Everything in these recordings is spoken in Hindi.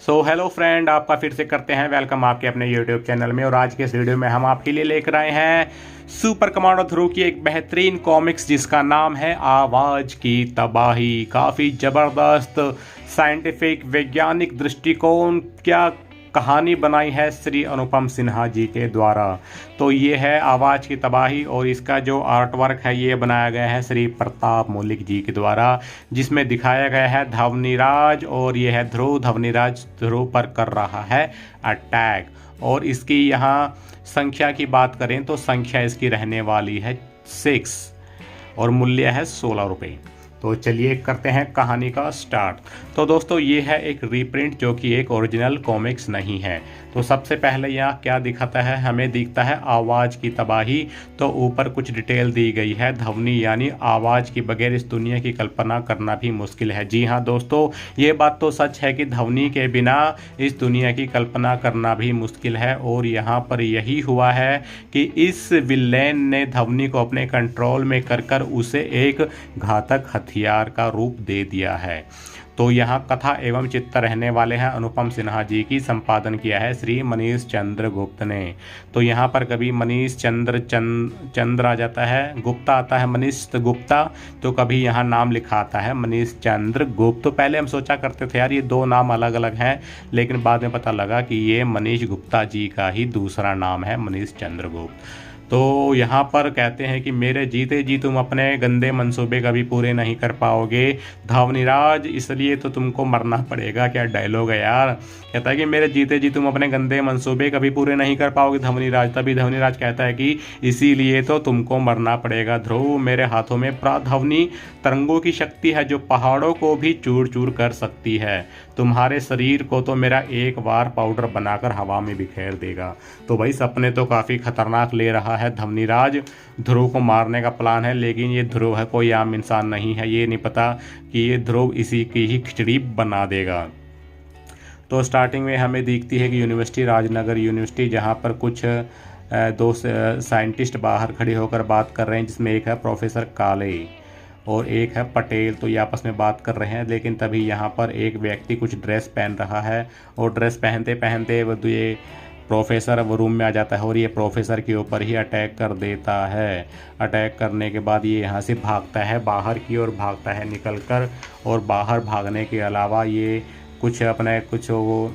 हेलो फ्रेंड, आपका फिर से करते हैं वेलकम आपके अपने यूट्यूब चैनल में। और आज के इस वीडियो में हम आपके लिए लेकर आए हैं सुपर कमांडो ध्रुव की एक बेहतरीन कॉमिक्स जिसका नाम है आवाज की तबाही। काफ़ी ज़बरदस्त साइंटिफिक वैज्ञानिक दृष्टिकोण क्या कहानी बनाई है श्री अनुपम सिन्हा जी के द्वारा। तो ये है आवाज़ की तबाही और इसका जो आर्ट वर्क है ये बनाया गया है श्री प्रताप मौलिक जी के द्वारा, जिसमें दिखाया गया है धवनीराज और ये है ध्रुव। धवनीराज ध्रुव पर कर रहा है अटैक और इसकी यहाँ संख्या की बात करें तो संख्या इसकी रहने वाली है 6 और मूल्य है 16 रुपये। तो चलिए करते हैं कहानी का स्टार्ट। तो दोस्तों ये है एक रीप्रिंट जो कि एक ओरिजिनल कॉमिक्स नहीं है। तो सबसे पहले यहाँ क्या दिखाता है, हमें दिखता है आवाज़ की तबाही। तो ऊपर कुछ डिटेल दी गई है, ध्वनि यानी आवाज़ के बगैर इस दुनिया की कल्पना करना भी मुश्किल है। जी हाँ दोस्तों, ये बात तो सच है कि ध्वनि के बिना इस दुनिया की कल्पना करना भी मुश्किल है। और यहाँ पर यही हुआ है कि इस विलेन ने ध्वनि को अपने कंट्रोल में कर उसे एक घातक हथियार का रूप दे दिया है। तो यहाँ कथा एवं चित्र रहने वाले हैं अनुपम सिन्हा जी की, संपादन किया है श्री मनीष चंद्र गुप्त ने। तो यहाँ पर कभी मनीष चंद्र आ जाता है, गुप्ता आता है मनीष गुप्ता, तो कभी यहाँ नाम लिखा आता है मनीष चंद्र गुप्त। तो पहले हम सोचा करते थे यार ये दो नाम अलग अलग हैं, लेकिन बाद में पता लगा कि ये मनीष गुप्ता जी का ही दूसरा नाम है, मनीष चंद्र गुप्त। तो यहाँ पर कहते हैं कि मेरे जीते जी तुम अपने गंदे मंसूबे कभी पूरे नहीं कर पाओगे धवनीराज, इसलिए तो तुमको मरना पड़ेगा। क्या डायलॉग है यार। कहता है कि मेरे जीते जी तुम अपने गंदे मंसूबे कभी पूरे नहीं कर पाओगे धवनीराज। तभी धवनीराज कहता है कि इसीलिए तो तुमको मरना पड़ेगा ध्रुव। मेरे हाथों में प्राध्वनि तरंगों की शक्ति है जो पहाड़ों को भी चूर चूर कर सकती है। तुम्हारे शरीर को तो मेरा एक बार पाउडर बनाकर हवा में बिखेर देगा। तो भाई सपने तो काफ़ी खतरनाक ले रहा है धवनीराज। ध्रुव को मारने का प्लान है, लेकिन ये ध्रुव है कोई आम इंसान नहीं है। ये नहीं पता कि ये ध्रुव इसी की ही खिचड़ी बना देगा। तो स्टार्टिंग में हमें दिखती है कि यूनिवर्सिटी, राजनगर यूनिवर्सिटी, जहाँ पर कुछ दो साइंटिस्ट बाहर खड़े होकर बात कर रहे हैं, जिसमें एक है प्रोफेसर काले और एक है पटेल। तो ये आपस में बात कर रहे हैं, लेकिन तभी यहाँ पर एक व्यक्ति कुछ ड्रेस पहन रहा है और ड्रेस पहनते पहनते वो ये प्रोफेसर वो रूम में आ जाता है और ये प्रोफेसर के ऊपर ही अटैक कर देता है। अटैक करने के बाद ये यहाँ से भागता है, बाहर की ओर भागता है निकल कर। और बाहर भागने के अलावा ये कुछ अपने कुछ वो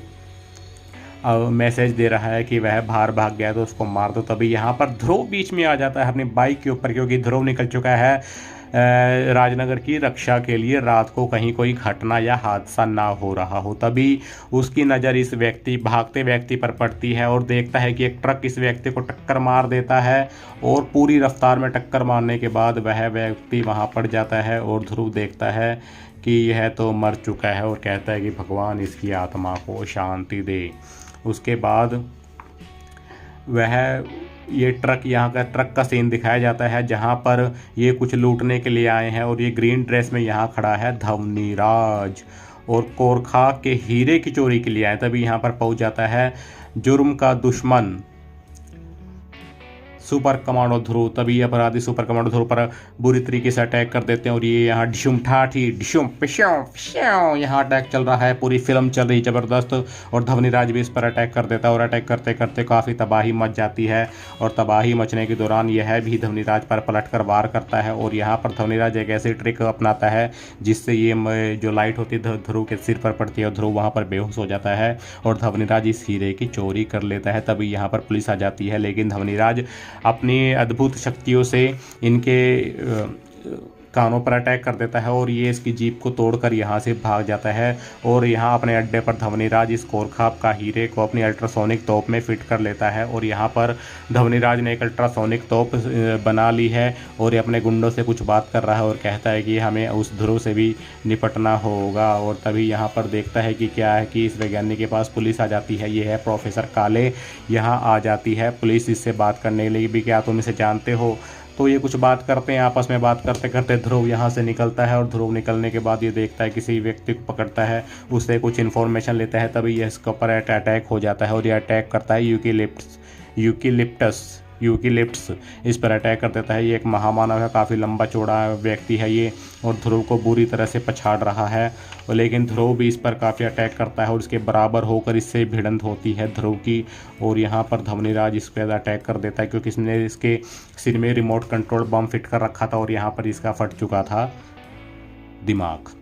मैसेज दे रहा है कि वह बाहर भाग गया तो उसको मार दो। तभी यहाँ पर ध्रुव बीच में आ जाता है अपनी बाइक के ऊपर, क्योंकि ध्रुव निकल चुका है राजनगर की रक्षा के लिए, रात को कहीं कोई घटना या हादसा ना हो रहा हो। तभी उसकी नज़र इस भागते व्यक्ति पर पड़ती है और देखता है कि एक ट्रक इस व्यक्ति को टक्कर मार देता है और पूरी रफ्तार में टक्कर मारने के बाद वह व्यक्ति वहां पड़ जाता है। और ध्रुव देखता है कि यह तो मर चुका है और कहता है कि भगवान इसकी आत्मा को शांति दे। उसके बाद वह ये ट्रक, यहाँ का ट्रक का सीन दिखाया जाता है जहाँ पर ये कुछ लूटने के लिए आए हैं और ये ग्रीन ड्रेस में यहाँ खड़ा है धवनीराज और कोरखा के हीरे की चोरी के लिए आए। तभी यहाँ पर पहुँच जाता है जुर्म का दुश्मन सुपर कमांडो ध्रुव। तभी अपराधी सुपर कमांडो ध्रुव पर बुरी तरीके से अटैक कर देते हैं और ये यहाँ डिशुम ठाठी डिशुम पिश्यों पिश्यों यहाँ अटैक चल रहा है, पूरी फिल्म चल रही ज़बरदस्त। और धवनीराज भी इस पर अटैक कर देता है और अटैक करते करते काफ़ी तबाही मच जाती है। और तबाही मचने के दौरान यह भी धवनीराज पर पलट कर वार करता है और यहाँ पर धवनीराज एक ऐसी ट्रिक अपनाता है जिससे ये जो लाइट होती है ध्रुव के सिर पर पड़ती है और ध्रुव वहाँ पर बेहोश हो जाता है और धवनीराज इस हीरे की चोरी कर लेता है। तभी यहाँ पर पुलिस आ जाती है, लेकिन धवनीराज अपनी अद्भुत शक्तियों से इनके कानों पर अटैक कर देता है और ये इसकी जीप को तोड़कर यहाँ से भाग जाता है। और यहाँ अपने अड्डे पर धवनीराज इस कोरखाप का हीरे को अपनी अल्ट्रासोनिक तोप में फिट कर लेता है और यहाँ पर धवनीराज ने एक अल्ट्रासोनिक तोप बना ली है और ये अपने गुंडों से कुछ बात कर रहा है और कहता है कि हमें उस ध्रुव से भी निपटना होगा। और तभी यहाँ पर देखता है कि क्या है कि इस वैज्ञानिक के पास पुलिस आ जाती है, ये है प्रोफेसर काले। यहाँ आ जाती है पुलिस इससे बात करने के लिए भी, क्या तुम इसे जानते हो। तो ये कुछ बात करते हैं, आपस में बात करते करते ध्रुव यहाँ से निकलता है और ध्रुव निकलने के बाद ये देखता है किसी व्यक्ति को पकड़ता है, उससे कुछ इन्फॉर्मेशन लेता है। तभी ये इसके ऊपर अटैक हो जाता है और ये अटैक करता है यूकेलिप्टस यूकेलिप्टस इस पर अटैक कर देता है। ये एक महामानव है, काफ़ी लंबा चौड़ा व्यक्ति है ये, और ध्रुव को बुरी तरह से पछाड़ रहा है। और लेकिन ध्रुव भी इस पर काफ़ी अटैक करता है और इसके बराबर होकर इससे भिड़ंत होती है ध्रुव की। और यहाँ पर धवनीराज इस पर अटैक कर देता है क्योंकि इसने इसके सिर में रिमोट कंट्रोल बम फिट कर रखा था और यहाँ पर इसका फट चुका था दिमाग।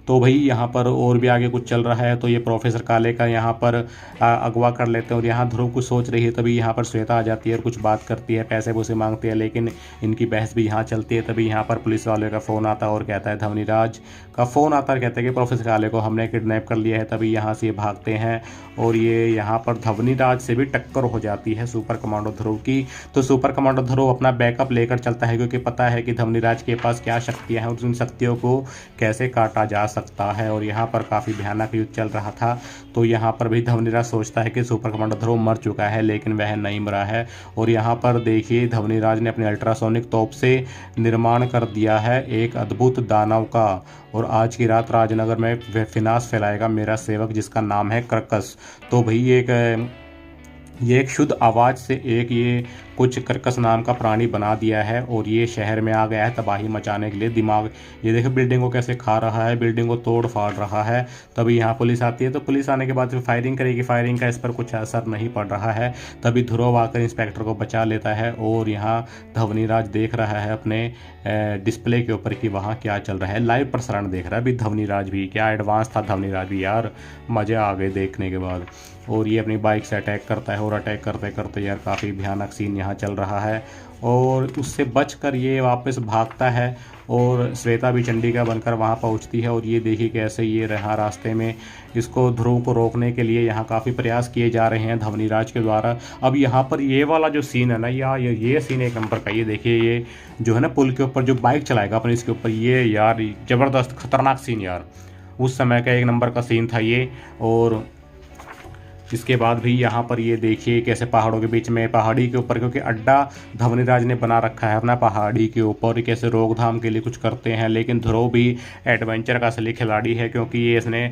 तो भाई यहाँ पर और भी आगे कुछ चल रहा है। तो ये प्रोफेसर काले का यहाँ पर अगवा कर लेते हैं और यहाँ ध्रुव कुछ सोच रही है, तभी यहाँ पर श्वेता आ जाती है और कुछ बात करती है, पैसे वैसे मांगती है, लेकिन इनकी बहस भी यहाँ चलती है। तभी यहाँ पर पुलिस वाले का फ़ोन आता है और कहता है, धवनीराज का फ़ोन आता है, कहते हैं कि प्रोफेसर काले को हमने किडनैप कर लिया है। तभी यहाँ से ये भागते हैं और ये यहाँ पर धवनीराज से भी टक्कर हो जाती है सुपर कमांडो ध्रुव की। तो सुपर कमांडो ध्रुव अपना बैकअप लेकर चलता है क्योंकि पता है कि धवनीराज के पास क्या शक्तियाँ हैं और उन शक्तियों को कैसे काटा जा सकता है। और यहाँ पर काफ़ी भयानक युद्ध चल रहा था। तो यहाँ पर भी धवनीराज सोचता है कि सुपर कमांडो ध्रुव मर चुका है, लेकिन वह नहीं मरा है। और यहाँ पर देखिए धवनीराज ने अपनी अल्ट्रासोनिक तोप से निर्माण कर दिया है एक अद्भुत दानव का, और आज की रात राजनगर में वह विनाश फैलाएगा मेरा सेवक जिसका नाम है कर्कस। तो भाई ये एक शुद्ध आवाज़ से एक ये कुछ कर्कस नाम का प्राणी बना दिया है और ये शहर में आ गया है तबाही मचाने के लिए। दिमाग ये देखो बिल्डिंग को कैसे खा रहा है, बिल्डिंग को तोड़ फाड़ रहा है। तभी यहाँ पुलिस आती है, तो पुलिस आने के बाद फिर फायरिंग करेगी, फायरिंग का इस पर कुछ असर नहीं पड़ रहा है। तभी ध्रुव आकर इंस्पेक्टर को बचा लेता है और यहाँ धवनीराज देख रहा है अपने डिस्प्ले के ऊपर कि वहाँ क्या चल रहा है, लाइव प्रसारण देख रहा है अभी धवनीराज भी। क्या एडवांस था धवनीराज भी यार, मज़े आ गए देखने के बाद। और ये अपनी बाइक से अटैक करता है और अटैक करते करते यार काफ़ी भयानक सीन यहाँ चल रहा है। और उससे बचकर ये वापस भागता है और श्वेता भी चंडिका बनकर वहाँ पहुँचती है। और ये देखिए कैसे ये रहा रास्ते में, इसको ध्रुव को रोकने के लिए यहाँ काफ़ी प्रयास किए जा रहे हैं धवनीराज के द्वारा। अब यहाँ पर ये वाला जो सीन है ना यार, ये सीन एक नंबर का। ये देखिए ये जो है ना पुल के ऊपर जो बाइक चलाएगा अपने इसके ऊपर, ये यार ज़बरदस्त खतरनाक सीन यार, उस समय का एक नंबर का सीन था ये। और इसके बाद भी यहाँ पर ये देखिए कैसे पहाड़ों के बीच में, पहाड़ी के ऊपर, क्योंकि अड्डा धवनीराज ने बना रखा है अपना पहाड़ी के ऊपर, कैसे रोकथाम के लिए कुछ करते हैं। लेकिन ध्रुव भी एडवेंचर का असली खिलाड़ी है क्योंकि ये इसने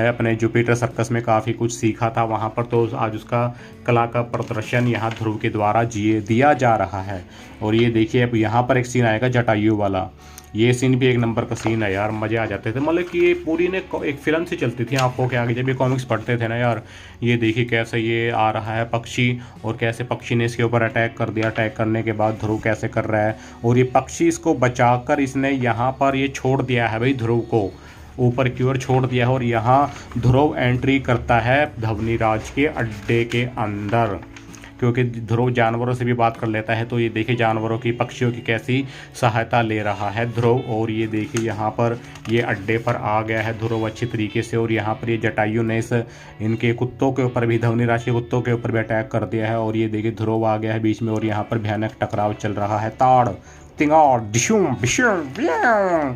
अपने जुपिटर सर्कस में काफ़ी कुछ सीखा था वहाँ पर। तो आज उसका कला का प्रदर्शन यहाँ ध्रुव के द्वारा दिया जा रहा है। और ये देखिए अब यहाँ पर एक सीन आएगा जटायु वाला, ये सीन भी एक नंबर का सीन है यार, मज़े आ जाते थे। मतलब कि ये पूरी ने एक फिल्म से चलती थी आंखों के आगे जब ये कॉमिक्स पढ़ते थे ना यार। ये देखिए कैसे ये आ रहा है पक्षी और कैसे पक्षी ने इसके ऊपर अटैक कर दिया, अटैक करने के बाद ध्रुव कैसे कर रहा है और ये पक्षी इसको बचाकर इसने यहाँ पर ये छोड़ दिया है भाई, ध्रुव को ऊपर की ओर छोड़ दिया है। और यहाँ ध्रुव एंट्री करता है धवनीराज के अड्डे के अंदर क्योंकि ध्रुव जानवरों से भी बात कर लेता है। तो ये देखिए जानवरों की, पक्षियों की कैसी सहायता ले रहा है ध्रुव। और ये देखिए यहाँ पर ये अड्डे पर आ गया है ध्रुव अच्छी तरीके से। और यहाँ पर ये जटायु ने इनके कुत्तों के ऊपर भी, धवनीराज के कुत्तों के ऊपर भी अटैक कर दिया है। और ये देखिए ध्रुव आ गया है बीच में और यहाँ पर भयानक टकराव चल रहा है, ताड़ तिंगाड़ डिशुम बिशुम।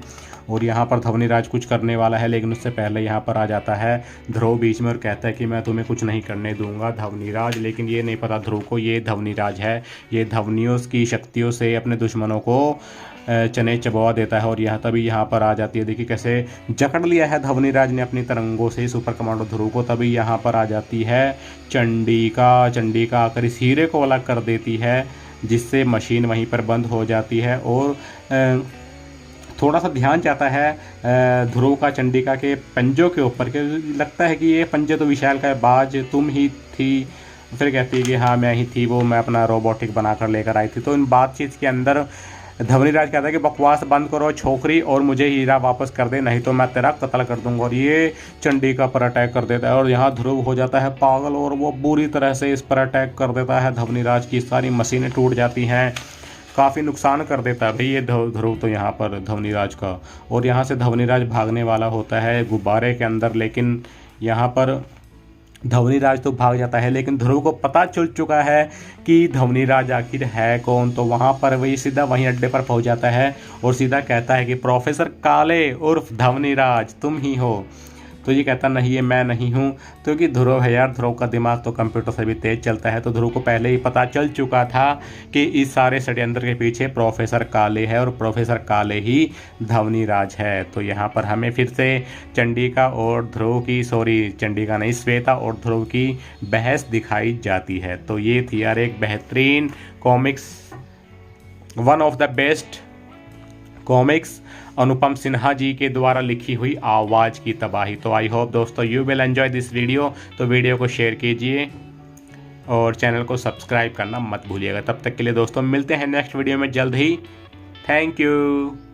और यहाँ पर धवनीराज कुछ करने वाला है, लेकिन उससे पहले यहाँ पर आ जाता है ध्रुव बीच में और कहता है कि मैं तुम्हें कुछ नहीं करने दूंगा धवनीराज। लेकिन ये नहीं पता ध्रुव को ये धवनीराज है, ये धवनियों की शक्तियों से अपने दुश्मनों को चने चबवा देता है। और यहाँ तभी यहाँ पर आ जाती है, देखिए कैसे जकड़ लिया है धवनीराज ने अपनी तरंगों से सुपर कमांडो ध्रुव को। तभी यहाँ पर आ जाती है चंडिका आकर इस हीरे को अलग कर देती है जिससे मशीन वहीं पर बंद हो जाती है। और थोड़ा सा ध्यान जाता है ध्रुव का चंडिका के पंजों के ऊपर, क्योंकि लगता है कि ये पंजे तो विशाल का बाज तुम ही थी। फिर कहती है कि हाँ मैं ही थी, वो मैं अपना रोबोटिक बनाकर लेकर आई थी। तो इन बातचीत के अंदर धवनीराज कहता है कि बकवास बंद करो छोकरी और मुझे हीरा वापस कर दे, नहीं तो मैं तेरा कत्ल कर दूंगा। और ये चंडिका पर अटैक कर देता है और यहाँ ध्रुव हो जाता है पागल और वो बुरी तरह से इस पर अटैक कर देता है। धवनीराज की सारी मशीनें टूट जाती हैं, काफ़ी नुकसान कर देता है भाई ये ध्रुव तो यहाँ पर धवनीराज का। और यहाँ से धवनीराज भागने वाला होता है गुब्बारे के अंदर, लेकिन यहाँ पर धवनीराज तो भाग जाता है, लेकिन ध्रुव को पता चल चुका है कि धवनीराज आखिर है कौन। तो वहाँ पर वही सीधा वहीं अड्डे पर पहुँच जाता है और सीधा कहता है कि प्रोफेसर काले उर्फ धवनीराज तुम ही हो। तो ये कहता नहीं ये मैं नहीं हूँ, क्योंकि ध्रुव है यार, ध्रुव का दिमाग तो कंप्यूटर से भी तेज चलता है। तो ध्रुव को पहले ही पता चल चुका था कि इस सारे षड्यंत्र के पीछे प्रोफेसर काले है और प्रोफेसर काले ही ध्वनिराज है। तो यहाँ पर हमें फिर से चंडिका और ध्रुव की, सॉरी चंडिका नहीं, श्वेता और ध्रुव की बहस दिखाई जाती है। तो ये थी यार एक बेहतरीन comics, one of the best comics, Anupam Sinha ji के द्वारा लिखी हुई आवाज़ की तबाही। तो आई होप दोस्तों you will enjoy this video. तो वीडियो को शेयर कीजिए और चैनल को सब्सक्राइब करना मत भूलिएगा। तब तक के लिए दोस्तों मिलते हैं नेक्स्ट वीडियो में जल्द ही। Thank you.